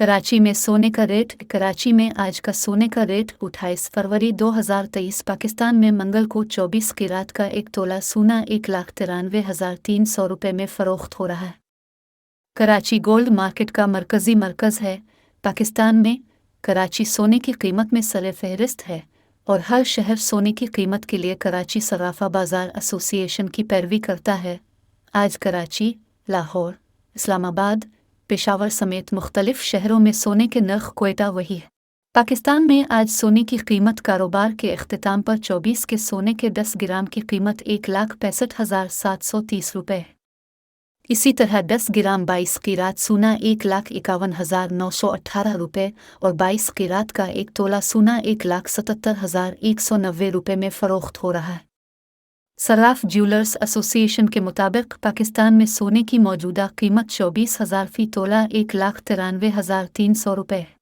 कराची में सोने का रेट। कराची में आज का सोने का रेट 28 फरवरी 2023 पाकिस्तान में मंगल को 24 कीरात का 1 तोला सोना 1,93,300 रुपये में फ़रोख्त हो रहा है। कराची गोल्ड मार्केट का मरकज़ी मरकज़ है पाकिस्तान में। कराची सोने की कीमत में सरे फहरिस्त है और हर शहर सोने की कीमत के लिए कराची सराफा बाज़ार एसोसिएशन की पैरवी करता है। आज कराची, लाहौर, इस्लामाबाद, पेशावर समेत मुख्तलिफ शहरों में सोने के नर्ख क्वेटा वही है। पाकिस्तान में आज सोने की कीमत कारोबार के इख्तिताम पर 24 के सोने के 10 ग्राम की कीमत 1,65,730 रुपये है। इसी तरह 10 ग्राम 22 कीरात सोना 1,51,918 रुपये और 22 कीरात का 1 तोला सोना 1,77,190 रुपये में फ़रोख्त हो रहा है। सराफ ज्वेलर्स एसोसिएशन के मुताबिक पाकिस्तान में सोने की मौजूदा कीमत 24,000 फ़ी तोला 1,93,300 रुपये है।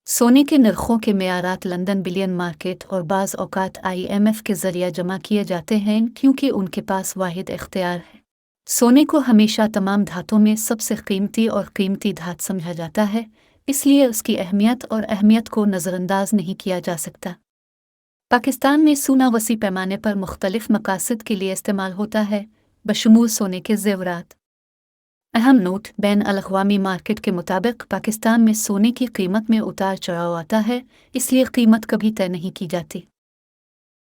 सोने के नरखों के मेयारात लंदन बिलियन मार्केट और बाज़ औक़ात IMF के ज़रिए जमा किए जाते हैं क्योंकि उनके पास वाहिद इख्तियार है। सोने को हमेशा तमाम धातों में सबसे कीमती और कीमती धात समझा जाता है, इसलिए उसकी अहमियत को नज़रअंदाज नहीं किया जा सकता। पाकिस्तान में सोना वसी पैमाने पर मुख्तलिफ मकासद के लिए इस्तेमाल होता है, बशमूल सोने के ज़ेवरात। अहम नोट: बैन अल-अक़वामी मार्केट के मुताबिक पाकिस्तान में सोने की कीमत में उतार चढ़ाव आता है, इसलिए कीमत कभी तय नहीं की जाती।